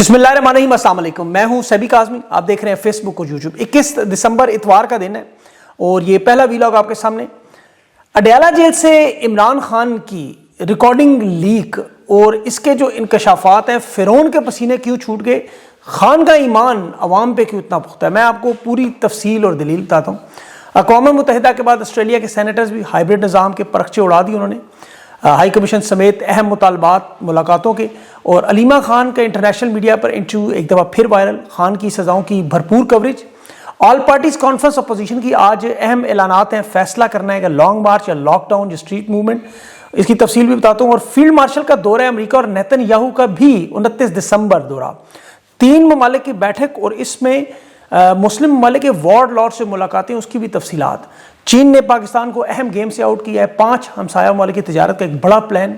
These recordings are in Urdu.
بسم اللہ الرحمن الرحیم، السلام علیکم۔ میں ہوں سیبی کاظمی، آپ دیکھ رہے ہیں فیس بک اور یوٹیوب۔ 21 دسمبر اتوار کا دن ہے اور یہ پہلا ویلاگ آپ کے سامنے۔ اڈیالہ جیل سے عمران خان کی ریکارڈنگ لیک اور اس کے جو انکشافات ہیں، فرعون کے پسینے کیوں چھوٹ گئے، خان کا ایمان عوام پہ کیوں اتنا پختہ ہے، میں آپ کو پوری تفصیل اور دلیل بتاتا ہوں۔ اقوام متحدہ کے بعد آسٹریلیا کے سینیٹرز بھی ہائیبرڈ نظام کے پرچے اڑا دی انہوں نے، ہائی کمیشن سمیت اہم مطالبات ملاقاتوں کے، اور علیمہ خان کا انٹرنیشنل میڈیا پر انٹرویو ایک دفعہ پھر وائرل، خان کی سزاؤں کی بھرپور coverage. All parties conference opposition کی آج اہم اعلانات ہیں، فیصلہ کرنا ہے کہ لانگ مارچ یا لاک ڈاؤن یا اسٹریٹ موومنٹ، اس کی تفصیل بھی بتاتا ہوں۔ اور فیلڈ مارشل کا دورہ امریکہ اور نیتن یاہو کا بھی 29 دسمبر دورہ، 3 ممالک کی بیٹھک اور اس میں مسلم ممالک کے وارڈ لارڈ سے ملاقاتیں، اس کی بھی تفصیلات۔ چین نے پاکستان کو اہم گیم سے آؤٹ کیا ہے، 5 ہمسایہ ممالک کی تجارت کا ایک بڑا پلان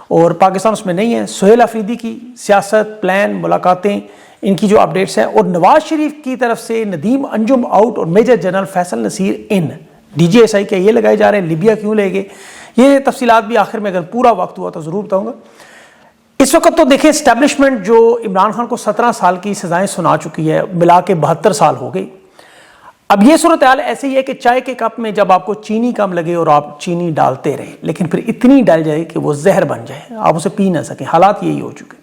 اور پاکستان اس میں نہیں ہے۔ سہیل آفریدی کی سیاست، پلان، ملاقاتیں، ان کی جو اپڈیٹس ہیں، اور نواز شریف کی طرف سے ندیم انجم آؤٹ اور major general Faisal Naseer in, D G S I کے یہ لگائے جا رہے ہیں، لیبیا کیوں لے گئے، یہ تفصیلات بھی آخر میں اگر پورا وقت ہوا تو ضرور بتاؤں گا۔ اس وقت تو دیکھیں اسٹیبلشمنٹ جو عمران خان کو 17 سال کی سزائیں سنا چکی ہے، ملا کے 72 سال ہو گئی۔ اب یہ صورتحال ایسے ہی ہے کہ چائے کے کپ میں جب آپ کو چینی کم لگے اور آپ چینی ڈالتے رہے، لیکن پھر اتنی ڈال جائے کہ وہ زہر بن جائے، آپ اسے پی نہ سکیں، حالات یہی ہو چکے۔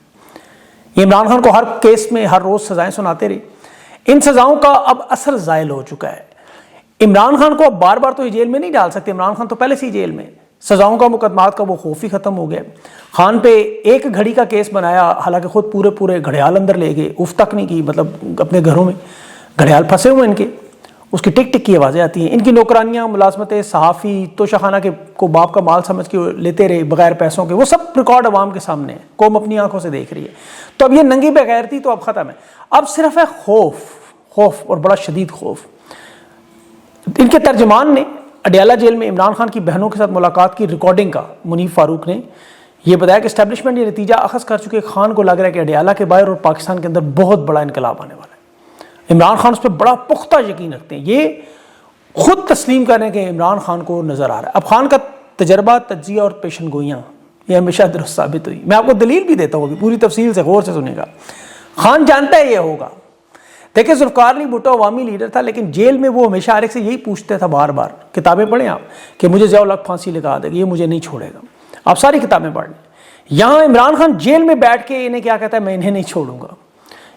یہ عمران خان کو ہر کیس میں ہر روز سزائیں سناتے رہے، ان سزاؤں کا اب اثر زائل ہو چکا ہے۔ عمران خان کو اب بار بار تو یہ جیل میں نہیں ڈال سکتے، عمران خان تو پہلے سے ہی جیل میں، سزاؤں کا مقدمات کا وہ خوف ہی ختم ہو گیا۔ خان پہ ایک گھڑی کا کیس بنایا، حالانکہ خود پورے گھڑیال اندر لے گئے، اف تک نہیں کی، مطلب اپنے گھروں میں گھڑیال پھنسے ہوئے ان کے، اس کی ٹک ٹک کی آوازیں آتی ہیں۔ ان کی نوکرانیاں، ملازمتیں، صحافی توشہ خانہ کے کو باپ کا مال سمجھ کے لیتے رہے بغیر پیسوں کے، وہ سب ریکارڈ عوام کے سامنے ہے، قوم اپنی آنکھوں سے دیکھ رہی ہے۔ تو اب یہ ننگی بغیرتی تو اب ختم ہے، اب صرف ہے خوف اور بڑا شدید خوف۔ ان کے ترجمان نے اڈیالہ جیل میں عمران خان کی بہنوں کے ساتھ ملاقات کی ریکارڈنگ کا، منیب فاروق نے یہ بتایا کہ اسٹیبلشمنٹ یہ نتیجہ اخذ کر چکے، خان کو لگ رہا ہے کہ اڈیالہ کے باہر اور پاکستان کے اندر بہت بڑا انقلاب آنے والا ہے۔ عمران خان اس پہ بڑا پختہ یقین رکھتے ہیں، یہ خود تسلیم کرنے کے عمران خان کو نظر آ رہا ہے۔ اب خان کا تجربہ، تجزیہ اور پیشن گوئیاں یہ ہمیشہ درست ثابت ہوئی۔ میں آپ کو دلیل بھی دیتا ہوں، پوری تفصیل سے غور سے سنیں گا۔ خان جانتا ہے یہ ہوگا۔ دیکھیں ذوالفقار علی بھٹو عوامی لیڈر تھا، لیکن جیل میں وہ ہمیشہ ہر ایک سے یہی پوچھتا تھا بار بار، کتابیں پڑھیں آپ، کہ مجھے ضیاء الحق پھانسی لگا دے گا، یہ مجھے نہیں چھوڑے گا، آپ ساری کتابیں پڑھ لیں۔ یہاں عمران خان جیل میں بیٹھ کے انہیں کیا کہتا ہے، میں انہیں نہیں چھوڑوں گا،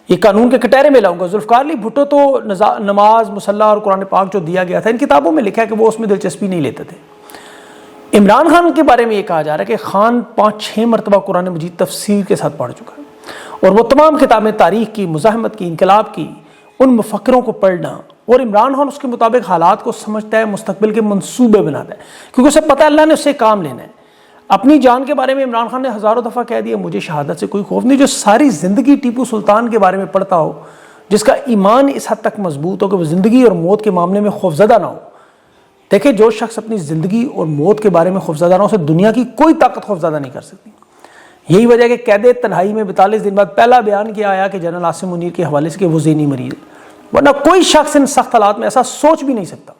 یہ قانون کے کٹہرے میں لاؤں گا۔ ذوالفقار علی بھٹو تو نماز، مصلی اور قرآن پاک جو دیا گیا تھا، ان کتابوں میں لکھا ہے کہ وہ اس میں دلچسپی نہیں لیتے تھے۔ عمران خان کے بارے میں یہ کہا جا رہا ہے کہ خان 5-6 مرتبہ قرآن مجید تفسیر کے ساتھ پڑھ چکا ہے، اور وہ تمام کتابیں تاریخ کی، مزاحمت کی، انقلاب کی، ان مفکروں کو پڑھنا، اور عمران خان اس کے مطابق حالات کو سمجھتا ہے، مستقبل کے منصوبے بناتا ہے، کیونکہ اسے پتہ ہے اللہ نے اس سے کام لینا ہے۔ اپنی جان کے بارے میں عمران خان نے ہزاروں دفعہ کہہ دیا، مجھے شہادت سے کوئی خوف نہیں۔ جو ساری زندگی ٹیپو سلطان کے بارے میں پڑھتا ہو، جس کا ایمان اس حد تک مضبوط ہو کہ وہ زندگی اور موت کے معاملے میں خوفزدہ نہ ہو۔ دیکھیں جو شخص اپنی زندگی اور موت کے بارے میں خوفزدہ نہ ہو، اسے دنیا کی کوئی طاقت خوفزدہ نہیں کر سکتی۔ یہی وجہ ہے کہ قید تنہائی میں 42 دن بعد پہلا بیان کیا آیا کہ جنرل عاصم منیر کے حوالے سے کہ وہ ذہنی مریض، ورنہ کوئی شخص ان سخت حالات میں ایسا سوچ بھی نہیں سکتا۔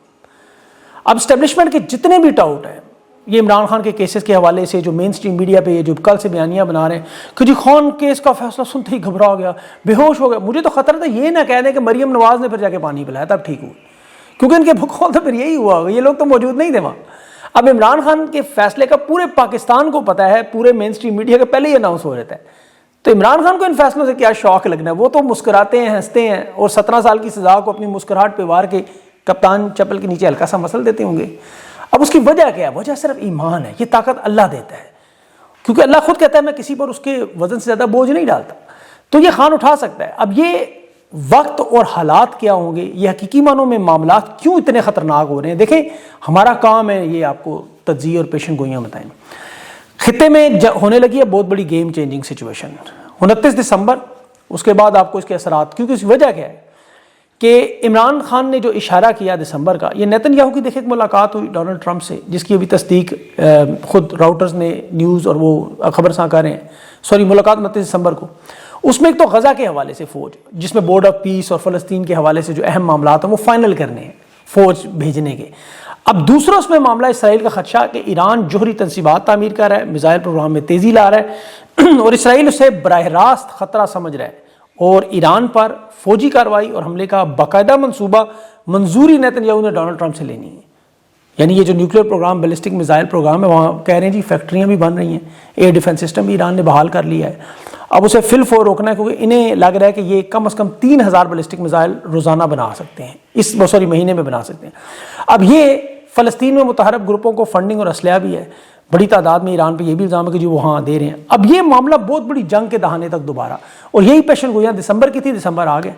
اب اسٹیبلشمنٹ کے جتنے بھی ڈاؤٹ ہیں، یہ عمران خان کے کیسز کے حوالے سے جو مین سٹریم میڈیا پہ یہ جو کل سے بیانیاں بنا رہے ہیں کہ جی خان کیس کا فیصلہ سنتے ہی گھبرا گیا، بے ہوش ہو گیا، مجھے تو خطرہ تھا یہ نہ کہہ دیں کہ مریم نواز نے پھر جا کے پانی پلایا تب ٹھیک ہوئی، کیونکہ ان کے بقول تو پھر یہی ہوا ہوگا، یہ لوگ تو موجود نہیں تھے وہاں۔ اب عمران خان کے فیصلے کا پورے پاکستان کو پتہ ہے، پورے مین سٹریم میڈیا کے پہلے ہی اناؤنس ہو رہتا ہے، تو عمران خان کو ان فیصلوں سے کیا شوق لگنا ہے، وہ تو مسکراتے ہیں، ہنستے ہیں، اور 17 سال کی سزا کو اپنی مسکراہٹ پہ وار کے کپتان چپل کے نیچے ہلکا سا مسل دیتے ہوں گے۔ اب اس کی وجہ کیا ہے؟ وجہ صرف ایمان ہے، یہ طاقت اللہ دیتا ہے، کیونکہ اللہ خود کہتا ہے میں کسی پر اس کے وزن سے زیادہ بوجھ نہیں ڈالتا، تو یہ خان اٹھا سکتا ہے۔ اب یہ وقت اور حالات کیا ہوں گے، یہ حقیقی معنوں میں معاملات کیوں اتنے خطرناک ہو رہے ہیں، دیکھیں ہمارا کام ہے یہ آپ کو تجزیہ اور پیشن گوئیاں بتائیں۔ خطے میں ہونے لگی ہے بہت بڑی گیم چینجنگ سچویشن 29 دسمبر، اس کے بعد آپ کو اس کے اثرات، کیونکہ اس وجہ کیا ہے کہ عمران خان نے جو اشارہ کیا دسمبر کا، یہ نیتن یاہو کی دیکھیں ایک ملاقات ہوئی ڈونلڈ ٹرمپ سے، جس کی ابھی تصدیق خود راؤٹرز نے نیوز اور وہ خبر ساں کر رہے ہیں، ملاقات 29 دسمبر کو، اس میں ایک تو غزہ کے حوالے سے فوج، جس میں بورڈ آف پیس اور فلسطین کے حوالے سے جو اہم معاملات ہیں وہ فائنل کرنے ہیں فوج بھیجنے کے۔ اب دوسرا اس میں معاملہ اسرائیل کا خدشہ کہ ایران جوہری تنصیبات تعمیر کر رہا ہے، میزائل پروگرام میں تیزی لا رہا ہے، اور اسرائیل اسے براہ راست خطرہ سمجھ رہا ہے، اور ایران پر فوجی کارروائی اور حملے کا باقاعدہ منصوبہ منظوری نیتن یاہو نے ڈونلڈ ٹرمپ سے لینی ہے. یعنی یہ جو nuclear programme ballistic missile programme ہے وہاں کہہ رہے ہیں جی فیکٹریاں بھی بن رہی ہیں, ایئر ڈیفنس سسٹم بھی ایران نے بحال کر لیا ہے. اب اسے فل فور روکنا ہے کیونکہ انہیں لگ رہا ہے کہ یہ کم از کم 3000 بیلسٹک میزائل روزانہ بنا سکتے ہیں, مہینے میں بنا سکتے ہیں. اب یہ فلسطین میں متحرک گروپوں کو فنڈنگ اور اسلحہ بھی ہے بڑی تعداد میں. ایران پہ یہ بھی الزام ہے کہ جو وہاں دے رہے ہیں. اب یہ معاملہ بہت بڑی جنگ کے دہانے تک دوبارہ, اور یہی پیشن گوئیاں دسمبر کی تھی, دسمبر آ گئے.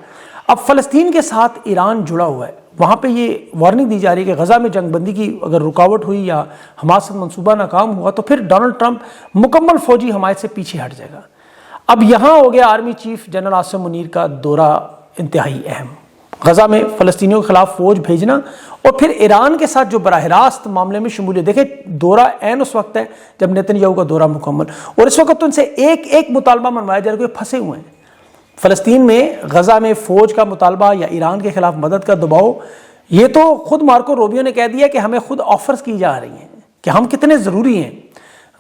اب فلسطین کے ساتھ ایران جڑا ہوا ہے, وہاں پہ یہ وارننگ دی جا رہی ہے کہ غزہ میں جنگ بندی کی اگر رکاوٹ ہوئی یا حماس کا منصوبہ ناکام ہوا تو پھر ڈونلڈ ٹرمپ مکمل فوجی حمایت سے پیچھے ہٹ جائے گا. اب یہاں ہو گیا army chief general Asim Munir کا دورہ انتہائی اہم, غزہ میں فلسطینیوں کے خلاف فوج بھیجنا اور پھر ایران کے ساتھ جو براہ راست معاملے میں شمولیت. دیکھیں دورہ عین اس وقت ہے جب نیتن یاہو کا دورہ مکمل, اور اس وقت تو ان سے ایک ایک مطالبہ منوایا جا رہا ہے کہ پھنسے ہوئے ہیں فلسطین میں. غزہ میں فوج کا مطالبہ یا ایران کے خلاف مدد کا دباؤ, یہ تو خود مارکو روبیو نے کہہ دیا کہ ہمیں خود آفرز کی جا رہی ہیں کہ ہم کتنے ضروری ہیں.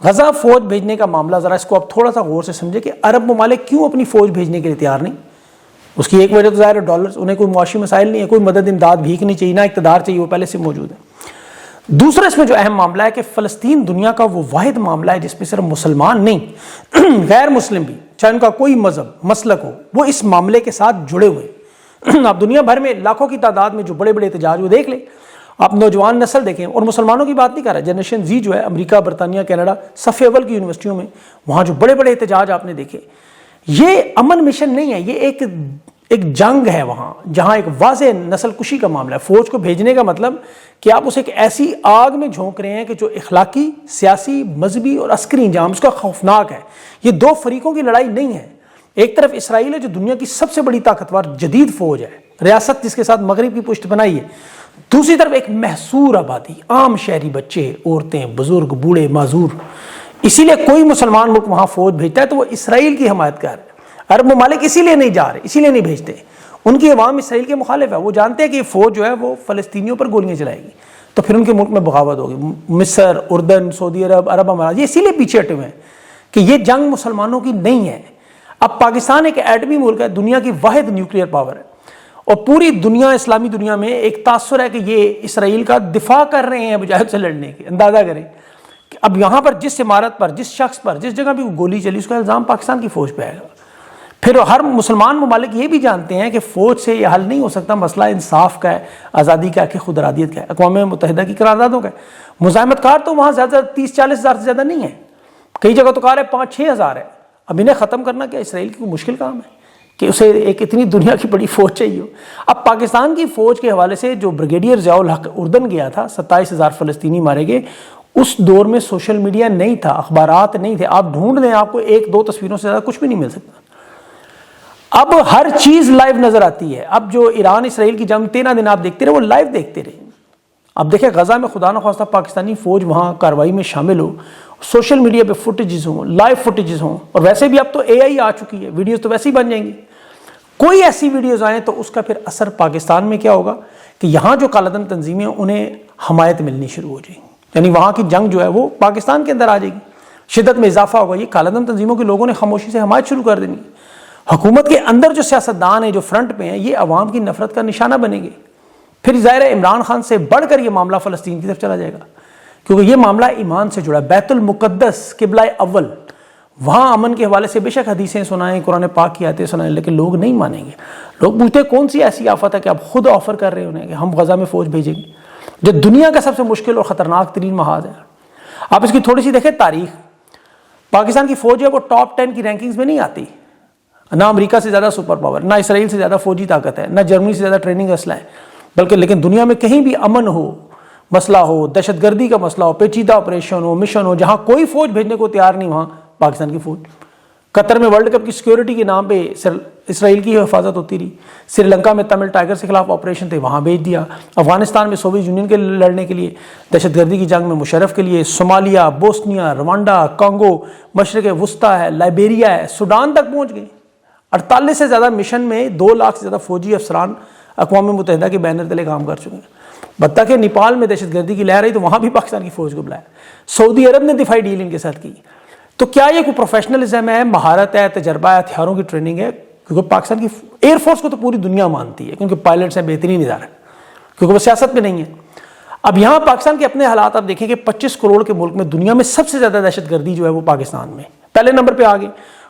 غزہ فوج بھیجنے کا معاملہ, ذرا اس کو آپ تھوڑا سا غور سے سمجھے کہ عرب ممالک کیوں اپنی فوج بھیجنے کے لیے تیار نہیں. اس کی ایک وجہ تو ظاہر ہے ڈالرز, انہیں کوئی معاشی مسائل نہیں ہے, کوئی مدد امداد بھیک نہیں چاہیے, نہ اقتدار چاہیے, وہ پہلے سے موجود ہے. دوسرا اس میں جو اہم معاملہ ہے کہ فلسطین دنیا کا وہ واحد معاملہ ہے جس میں صرف مسلمان نہیں غیر مسلم بھی, چاہے ان کا کوئی مذہب مسلک ہو, وہ اس معاملے کے ساتھ جڑے ہوئے. آپ دنیا بھر میں لاکھوں کی تعداد میں جو بڑے بڑے احتجاج وہ دیکھ لیں, آپ نوجوان نسل دیکھیں, اور مسلمانوں کی بات نہیں کر رہا, جنریشن زی جو ہے امریکہ برطانیہ کینیڈا صف اول کی یونیورسٹیوں میں وہاں جو بڑے بڑے احتجاج آپ نے دیکھے, یہ امن مشن نہیں ہے, یہ ایک جنگ ہے وہاں جہاں ایک واضح نسل کشی کا معاملہ ہے. فوج کو بھیجنے کا مطلب کہ آپ اسے ایک ایسی آگ میں جھونک رہے ہیں کہ جو اخلاقی, سیاسی, مذہبی اور عسکری انجام اس کا خوفناک ہے. یہ دو فریقوں کی لڑائی نہیں ہے. ایک طرف اسرائیل ہے جو دنیا کی سب سے بڑی طاقتور جدید فوج ہے, ریاست جس کے ساتھ مغرب کی پشت بنائی ہے. دوسری طرف ایک محصور آبادی, عام شہری بچے, عورتیں, بزرگ, بوڑھے, معذور. اسی لیے کوئی مسلمان ملک وہاں فوج بھیجتا ہے تو وہ اسرائیل کی حمایت کر رہے. عرب ممالک اسی لیے نہیں جا رہے, اسی لیے نہیں بھیجتے. ان کی عوام اسرائیل کے مخالف ہے, وہ جانتے ہیں کہ یہ فوج جو ہے وہ فلسطینیوں پر گولیاں چلائے گی تو پھر ان کے ملک میں بغاوت ہوگی. مصر, اردن, سعودی عرب, عرب امارات یہ اسی لیے پیچھے ہٹے ہوئے ہیں کہ یہ جنگ مسلمانوں کی نہیں ہے. اب پاکستان ایک ایٹمی ملک ہے, دنیا کی واحد نیوکلیئر پاور ہے, اور پوری دنیا, اسلامی دنیا میں ایک تاثر ہے کہ یہ اسرائیل کا دفاع کر رہے ہیں بجائے سے لڑنے کے. اندازہ کریں کہ اب یہاں پر جس عمارت پر, جس شخص پر, جس جگہ بھی گولی چلی, اس کا الزام پاکستان کی فوج پہ آئے گا. پھر ہر مسلمان ممالک یہ بھی جانتے ہیں کہ فوج سے یہ حل نہیں ہو سکتا, مسئلہ انصاف کا ہے, آزادی کا ہے, خود ارادیت کا ہے, اقوام متحدہ کی قراردادوں کا ہے. مزاحمت کار تو وہاں زیادہ 30-40 ہزار سے زیادہ نہیں ہے, کئی جگہ تو کار ہے 5-6 ہزار ہے. اب انہیں ختم کرنا کیا اسرائیل کی کوئی مشکل کام ہے کہ اسے ایک اتنی دنیا کی بڑی فوج چاہیے ہو. اب پاکستان کی فوج کے حوالے سے جو بریگیڈیئر ضیاء الحق اردن گیا تھا, 27,000 فلسطینی مارے گئے. اس دور میں سوشل میڈیا نہیں تھا, اخبارات نہیں تھے, آپ ڈھونڈ لیں آپ کو 1-2 تصویروں سے زیادہ کچھ بھی نہیں مل سکتا. اب ہر چیز لائیو نظر آتی ہے. اب جو ایران اسرائیل کی جنگ 13 دن آپ دیکھتے رہے, وہ لائیو دیکھتے رہے. اب دیکھیں غزہ میں خدا نخواستہ پاکستانی فوج وہاں کارروائی میں شامل ہو, سوشل میڈیا پہ فوٹیجز ہوں, لائیو فوٹیجز ہوں, اور ویسے بھی اب تو AI آ چکی ہے, ویڈیوز تو ویسے ہی بن جائیں گی. کوئی ایسی ویڈیوز آئیں تو اس کا پھر اثر پاکستان میں کیا ہوگا کہ یہاں جو کالعدم تنظیمیں انہیں حمایت ملنی شروع ہو جائے گی. یعنی وہاں کی جنگ جو ہے وہ پاکستان کے اندر آ جائے گی, شدت میں اضافہ ہوگا. یہ کالعدم تنظیموں کے لوگوں نے خاموشی سے حمایت شروع کر دینی. حکومت کے اندر جو سیاستدان ہیں جو فرنٹ پہ ہیں, یہ عوام کی نفرت کا نشانہ بنے گے. پھر ظاہر ہے عمران خان سے بڑھ کر یہ معاملہ فلسطین کی طرف چلا جائے گا, کیونکہ یہ معاملہ ایمان سے جڑا ہے. بیت المقدس قبلہ اول, وہاں امن کے حوالے سے بے شک حدیثیں سنائیں, قرآن پاک کی آیتیں سنائیں, لیکن لوگ نہیں مانیں گے. لوگ پوچھتے ہیں کون سی ایسی آفت ہے کہ آپ خود آفر کر رہے انہیں کہ ہم غزہ میں فوج بھیجیں گے, جو دنیا کا سب سے مشکل اور خطرناک ترین محاذ ہے. آپ اس کی تھوڑی سی دیکھیں تاریخ. پاکستان کی فوج ہے وہ ٹاپ 10 کی رینکنگز میں نہیں آتی. نہ امریکہ سے زیادہ سپر پاور, نہ اسرائیل سے زیادہ فوجی طاقت ہے, نہ جرمنی سے زیادہ ٹریننگ اسلحہ ہے, بلکہ لیکن دنیا میں کہیں بھی امن ہو, مسئلہ ہو, دہشت گردی کا مسئلہ ہو, پیچیدہ آپریشن ہو, مشن ہو, جہاں کوئی فوج بھیجنے کو تیار نہیں, وہاں پاکستان کی فوج. قطر میں ورلڈ کپ کی سیکیورٹی کے نام پہ اسرائیل کی حفاظت ہوتی رہی. سری لنکا میں تمل ٹائیگرز کے خلاف آپریشن تھے, وہاں بھیج دیا. افغانستان میں سوویت یونین کے لڑنے کے لیے, دہشت گردی کی جنگ میں مشرف کے لیے. صومالیہ, بوسنیا, روانڈا, کانگو, مشرق وسطیٰ ہے, لائبیریا ہے, سوڈان تک پہنچ گئے. 48 سے زیادہ مشن میں 2 لاکھ سے زیادہ فوجی افسران اقوام متحدہ کے بینر تلے کام کر چکے ہیں. بتا کہ نیپال میں دہشت گردی کی لہر آئی تو وہاں بھی پاکستان کی فوج کو بلایا. سعودی عرب نے دفاعی ڈیل ان کے ساتھ کی. تو کیا یہ کوئی پروفیشنلزم ہے, مہارت ہے, تجربہ ہے, ہتھیاروں کی ٹریننگ ہے؟ کیونکہ پاکستان کی ایئر فورس کو تو پوری دنیا مانتی ہے کیونکہ پائلٹس ہیں بہترین ادارہ، کیونکہ وہ سیاست میں نہیں ہے۔ اب یہاں پاکستان کے اپنے حالات آپ دیکھیں کہ 25 کروڑ کے ملک میں دنیا میں سب سے زیادہ دہشت گردی جو ہے وہ پاکستان میں پہلے نمبر پہ آگے۔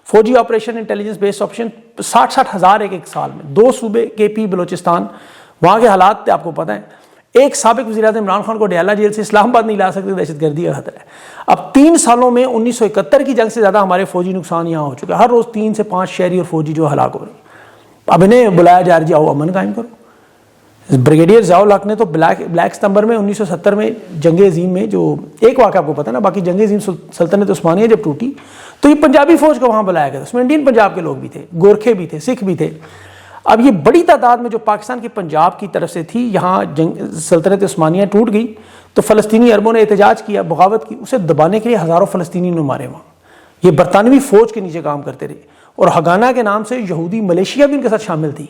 فوجی آپریشن انٹیلیجنس بیس آپریشن 60 ہزار ایک سال میں، 2 صوبے کے پی بلوچستان، وہاں کے حالات آپ کو پتہ ہیں۔ ایک سابق وزیر اعظم عمران خان کو اڈیالہ جیل سے اسلام آباد نہیں لا سکتے، دہشت گردی کا خطرہ ہے۔ اب 3 سالوں میں 1971 کی جنگ سے زیادہ ہمارے فوجی نقصان یہاں ہو چکا ہے، ہر روز 3 سے 5 شہری اور فوجی جو ہلاک ہو رہے ہیں۔ اب انہیں بلایا جا رہا ہے، آؤ امن قائم کرو۔ بریگیڈیئر ضیاء الحق نے تو بلیک ستمبر میں 1970 میں جنگ عظیم میں، جو ایک واقعہ آپ کو پتہ نا، باقی جنگ عظیم سلطنت عثمانیہ جب ٹوٹی تو یہ پنجابی فوج کو وہاں بلایا گیا تھا، اس میں انڈین پنجاب کے لوگ بھی تھے، گورکھے بھی تھے، سکھ بھی تھے۔ اب یہ بڑی تعداد میں جو پاکستان کی پنجاب کی طرف سے تھی، یہاں سلطنت عثمانیہ ٹوٹ گئی تو فلسطینی عربوں نے احتجاج کیا، بغاوت کی، اسے دبانے کے لیے ہزاروں فلسطینی نے مارے وہاں۔ یہ برطانوی فوج کے نیچے کام کرتے رہے، اور ہگانا کے نام سے یہودی ملیشیا بھی ان کے ساتھ شامل تھی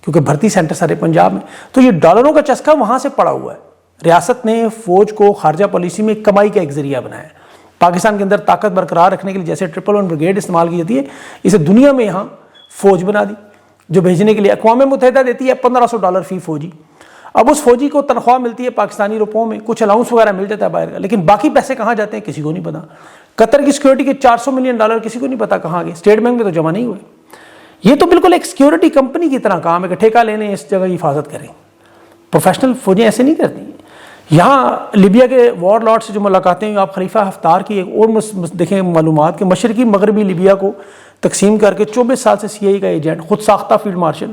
کیونکہ بھرتی سینٹر سارے پنجاب میں۔ تو یہ ڈالروں کا چسکا وہاں سے پڑا ہوا ہے۔ ریاست نے فوج کو خارجہ پالیسی میں کمائی کا ایک ذریعہ بنایا ہے۔ پاکستان کے اندر طاقت برقرار رکھنے کے لیے جیسے 111 بریگیڈ استعمال کی جاتی ہے، اسے دنیا میں یہاں فوج بنا دی، جو بھیجنے کے لیے اقوام متحدہ دیتی ہے $1500 فی فوجی۔ اب اس فوجی کو تنخواہ ملتی ہے پاکستانی روپوں میں، کچھ الاؤنس وغیرہ مل جاتا ہے باہر کا، لیکن باقی پیسے کہاں جاتے ہیں کسی کو نہیں پتا۔ قطر کی سیکورٹی کے $400 ملین کسی کو نہیں پتا کہاں گئے، اسٹیٹ بینک میں تو جمع نہیں ہوئے۔ یہ تو بالکل ایک سیکورٹی کمپنی کی طرح کام ہے کہ ٹھیکہ لینے اس جگہ کی حفاظت کریں۔ پروفیشنل فوجیں ایسے نہیں کرتی۔ یہاں لیبیا کے وار لارڈ سے جو ملاقاتیں ہوئی، آپ خلیفہ حفتار کی ایک اور دیکھیں معلومات کہ مشرقی مغربی لیبیا کو تقسیم کر کے 24 سال سے سی آئی کا ایجنٹ، خود ساختہ فیلڈ مارشل،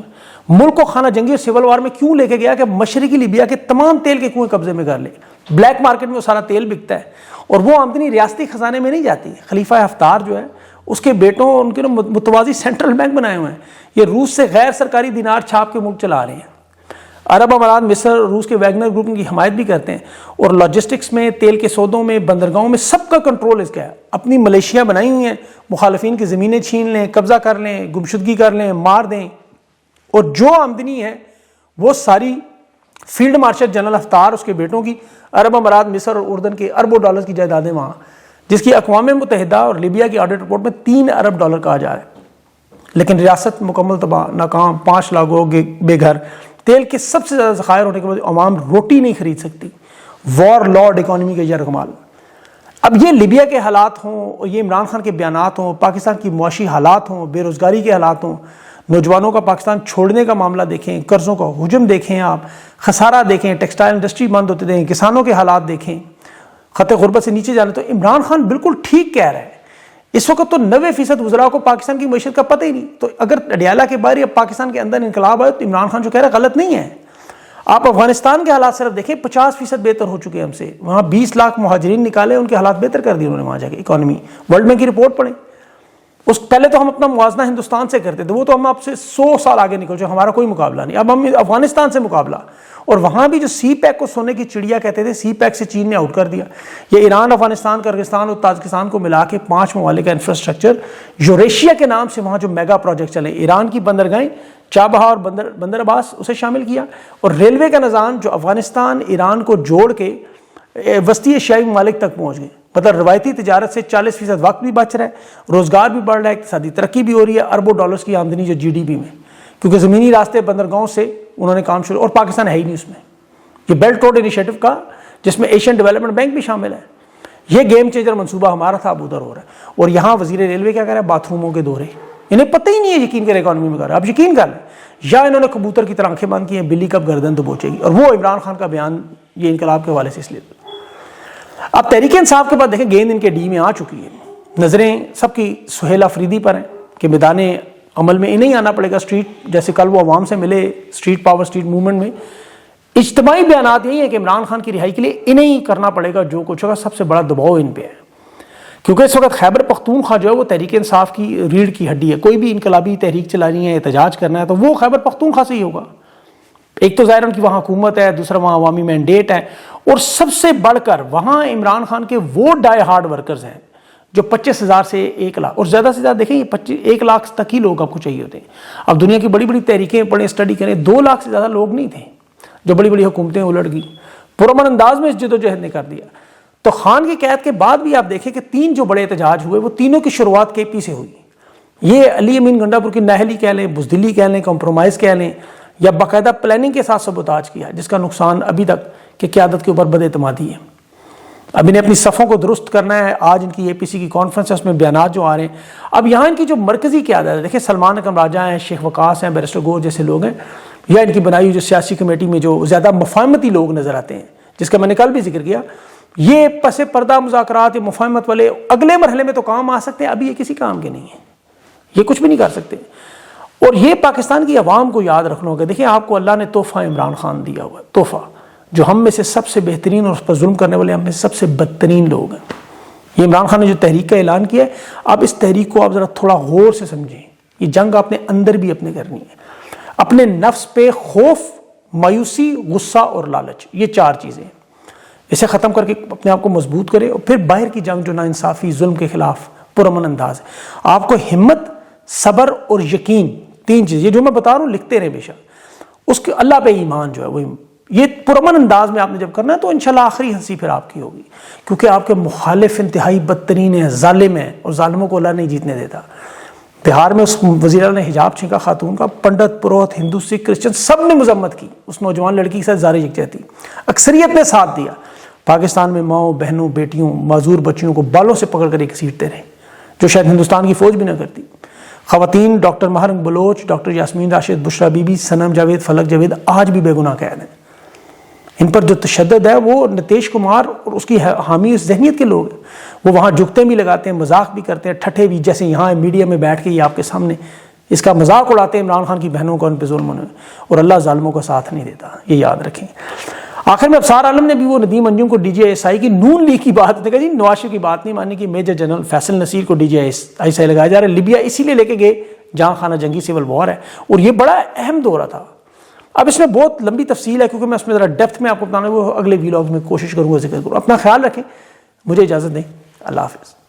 ملک کو خانہ جنگی اور سول وار میں کیوں لے کے گیا کہ مشرقی لیبیا کے تمام تیل کے کنویں قبضے میں کر لے۔ بلیک مارکیٹ میں وہ سارا تیل بکتا ہے اور وہ آمدنی ریاستی خزانے میں نہیں جاتی۔ خلیفہ حفتار جو ہے، اس کے بیٹوں ان کے متوازی سینٹرل بینک بنائے ہوئے ہیں، یہ روس سے غیر سرکاری دینار چھاپ کے ملک چلا رہے ہیں۔ عرب امارات، مصر، روس کے ویگنر گروپ کی حمایت بھی کرتے ہیں، اور لاجسٹکس میں، تیل کے سودوں میں، بندرگاہوں میں سب کا کنٹرول اس کا ہے۔ اپنی ملیشیاں بنائی ہوئی ہیں، مخالفین کی زمینیں چھین لیں، قبضہ کر لیں، گمشدگی کر لیں، مار دیں، اور جو آمدنی ہے وہ ساری فیلڈ مارشل جنرل حفتار، اس کے بیٹوں کی، عرب امارات، مصر اور اردن کے اربوں ڈالرز کی جائیدادیں وہاں، جس کی اقوام متحدہ اور لیبیا کی آڈٹ رپورٹ میں $3 ارب کہا جا رہا ہے۔ لیکن ریاست مکمل تباہ، ناکام، 5 لاکھ لوگ بے گھر، تیل کے سب سے زیادہ ذخائر ہونے کے بعد عوام روٹی نہیں خرید سکتی۔ وار لارڈ اکانومی کا یہ رقمال۔ اب یہ لیبیا کے حالات ہوں، اور یہ عمران خان کے بیانات ہوں، پاکستان کی معاشی حالات ہوں، بے روزگاری کے حالات ہوں، نوجوانوں کا پاکستان چھوڑنے کا معاملہ دیکھیں، قرضوں کا ہجوم دیکھیں، آپ خسارہ دیکھیں، ٹیکسٹائل انڈسٹری بند ہوتے دیکھیں، کسانوں کے حالات دیکھیں، خط غربت سے نیچے جانے، تو عمران خان بالکل ٹھیک کہہ رہا ہے۔ اس وقت تو 90% وزراء کو پاکستان کی معیشت کا پتہ ہی نہیں، تو اگر اڈیالہ کے باہر یا پاکستان کے اندر انقلاب آئے تو عمران خان جو کہہ رہا ہے غلط نہیں ہے۔ آپ افغانستان کے حالات صرف دیکھیں، 50% بہتر ہو چکے ہیں ہم سے، وہاں 20 لاکھ مہاجرین نکالے، ان کے حالات بہتر کر دیے انہوں نے وہاں جا کے، اکانومی۔ ورلڈ بینک کی رپورٹ پڑھیں، اس پہلے تو ہم اپنا موازنہ ہندوستان سے کرتے تھے، وہ تو ہم آپ سے 100 سال آگے نکل چکے، ہمارا کوئی مقابلہ نہیں، اب ہم افغانستان سے مقابلہ۔ اور وہاں بھی جو سی پیک کو سونے کی چڑیا کہتے تھے، سی پیک سے چین نے آؤٹ کر دیا۔ یہ ایران، افغانستان، کرغستان اور تاجکستان کو ملا کے 5 ممالک کا انفراسٹرکچر یوریشیا کے نام سے وہاں جو میگا پروجیکٹ چلے، ایران کی بندرگاہیں چابہار اور بندر عباس اسے شامل کیا، اور ریلوے کا نظام جو افغانستان ایران کو جوڑ کے وسطی ایشیائی ممالک تک پہنچ گئے۔ مطلب روایتی تجارت سے 40% وقت بھی بچ رہا ہے، روزگار بھی بڑھ رہا ہے، اقتصادی ترقی بھی ہو رہی ہے، اربوں ڈالرز کی آمدنی جو جی ڈی پی میں، کیونکہ زمینی راستے بندرگاہوں سے انہوں نے کام شروع، اور پاکستان ہے ہی نہیں اس میں۔ یہ بیلٹ روڈ انیشیٹو کا، جس میں ایشین ڈیولپمنٹ بینک بھی شامل ہے، یہ گیم چینجر منصوبہ ہمارا تھا، اب ادھر ہو رہا ہے۔ اور یہاں وزیر ریلوے کیا کہہ رہا ہے؟ باتھ روموں کے دورے، انہیں پتہ ہی نہیں ہے، یقین کریں اکانومی میں کر رہا ہے۔ اب یقین کر لیں، یا انہوں نے کبوتر کی طرح آنکھیں بند کی ہیں، بلی کب گردن تو بوچے گی، اور وہ عمران خان کا بیان یہ انقلاب کے حوالے سے اس لیے۔ اب تحریک انصاف کے بعد دیکھیں گیند ان کے ڈی میں آ چکی ہے، نظریں سب کی سہیل آفریدی پر ہیں کہ میدان عمل میں انہیں آنا پڑے گا، اسٹریٹ جیسے کل وہ عوام سے ملے، اسٹریٹ پاور، اسٹریٹ موومنٹ میں اجتماعی بیانات یہی ہیں کہ عمران خان کی رہائی کے لیے انہیں کرنا پڑے گا جو کچھ ہوگا، سب سے بڑا دباؤ ان پہ ہے، کیونکہ اس وقت خیبر پختونخوا جو ہے وہ تحریک انصاف کی ریڑھ کی ہڈی ہے۔ کوئی بھی انقلابی تحریک چلانی ہے، احتجاج کرنا ہے تو وہ خیبر پختونخوا سے ہی ہوگا۔ ایک تو ظاہر ان کی وہاں حکومت ہے، دوسرا وہاں عوامی مینڈیٹ ہے، اور سب سے بڑھ کر وہاں عمران خان کے وہ ڈائی ہارڈ ورکرز ہیں جو 25,000 سے 1 لاکھ، اور زیادہ سے زیادہ دیکھیں یہ 1 لاکھ تک ہی لوگ آپ کو چاہیے ہوتے ہیں۔ اب دنیا کی بڑی بڑی تحریکیں پڑھیں، اسٹڈی کریں، 2 لاکھ سے زیادہ لوگ نہیں تھے جو بڑی بڑی حکومتیں الٹ گئی، پرامن انداز میں اس جدوجہد نے کر دیا۔ تو خان کی قید کے بعد بھی آپ دیکھیں کہ 3 جو بڑے احتجاج ہوئے وہ تینوں کی شروعات کے پی سے ہوئی۔ یہ علی امین گنڈا پور کی نااہلی کہہ لیں، بزدلی کہہ لیں، کمپرومائز کہہ لیں، یا باقاعدہ پلاننگ کے ساتھ سبوتاج کیا، جس کا نقصان ابھی تک کہ قیادت کے اوپر بد اعتمادی ہے۔ اب انہیں اپنی صفوں کو درست کرنا ہے۔ آج ان کی اے پی سی کی کانفرنس ہے، اس میں بیانات جو آ رہے ہیں، اب یہاں ان کی جو مرکزی قیادت ہے، دیکھیں سلمان اکرم راجہ ہیں، شیخ وقاص ہیں، بیرسٹر گور جیسے لوگ ہیں، یا ان کی بنائی ہوئی جو سیاسی کمیٹی میں جو زیادہ مفاہمتی لوگ نظر آتے ہیں، جس کا میں نے کل بھی ذکر کیا، یہ پس پردہ مذاکرات یا مفاہمت والے اگلے مرحلے میں تو کام آ سکتے ہیں، ابھی یہ کسی کام کے نہیں ہیں، یہ کچھ بھی نہیں کر سکتے۔ اور یہ پاکستان کی عوام کو یاد رکھنا ہوگا۔ دیکھیں آپ کو اللہ نے تحفہ عمران خان دیا ہوا ہے، تحفہ، جو ہم میں سے سب سے بہترین اور اس پر ظلم کرنے والے ہم میں سے سب سے بدترین لوگ ہیں۔ یہ عمران خان نے جو تحریک کا اعلان کیا ہے، اب اس تحریک کو آپ ذرا تھوڑا غور سے سمجھیں۔ یہ جنگ آپ نے اندر بھی اپنے کرنی ہے، اپنے نفس پہ خوف، مایوسی، غصہ اور لالچ، یہ چار چیزیں ہیں۔ اسے ختم کر کے اپنے آپ کو مضبوط کرے، اور پھر باہر کی جنگ جو ناانصافی، ظلم کے خلاف پرامن انداز ہے۔ آپ کو ہمت، صبر اور یقین، تین چیز، یہ جو میں بتا رہا ہوں لکھتے رہے بے شک، اس کے اللہ پہ ایمان جو ہے وہ، یہ پرامن انداز میں آپ نے جب کرنا ہے تو انشاءاللہ آخری ہنسی پھر آپ کی ہوگی، کیونکہ آپ کے مخالف انتہائی بدترین ہیں، ظالم ہیں، اور ظالموں کو اللہ نہیں جیتنے دیتا۔ بہار میں اس وزیر اعلیٰ نے حجاب چھینکا خاتون کا، پنڈت، پروہت، ہندو، سکھ، کرسچن سب نے مذمت کی اس نوجوان لڑکی کے ساتھ زار یکجہتی، اکثریت نے ساتھ دیا۔ پاکستان میں ماؤں، بہنوں، بیٹیوں، معذور بچیوں کو بالوں سے پکڑ کر ایک سیٹتے رہے، جو شاید ہندوستان کی فوج بھی نہ کرتی۔ خواتین، ڈاکٹر مہرنگ بلوچ، ڈاکٹر یاسمین راشد، بشرا بی بی، سنم جاوید، فلک جاوید آج بھی بے گناہ قید ہیں۔ ان پر جو تشدد ہے وہ نتیش کمار اور اس کی حامی اس ذہنیت کے لوگ ہیں، وہ وہاں جھکتے بھی لگاتے ہیں، مذاق بھی کرتے ہیں، ٹھٹھے بھی، جیسے یہاں میڈیا میں بیٹھ کے یہ آپ کے سامنے اس کا مذاق اڑاتے ہیں عمران خان کی بہنوں کا، ان پہ ظلم ہونے، اور اللہ ظالموں کا ساتھ نہیں دیتا، یہ یاد رکھیں۔ آخر میں ابصار عالم نے بھی وہ ندیم انجم کو ڈی جی ایس آئی کی نون لیگ کی بات نے کہا جی نواز شریف کی بات نہیں ماننے کی، میجر جنرل فیصل نصیر کو ڈی جی ایس آئی لگایا جا رہا ہے۔ لیبیا اسی لیے لے کے گئے جہاں خانہ جنگی سول وار ہے، اور یہ بڑا اہم دورہ تھا۔ اب اس میں بہت لمبی تفصیل ہے، کیونکہ میں اس میں ذرا ڈیپتھ میں آپ کو بتانا، وہ اگلے ویلاگ میں کوشش کروں گا ذکر کروں۔ اپنا خیال رکھیں، مجھے اجازت دیں، اللہ حافظ۔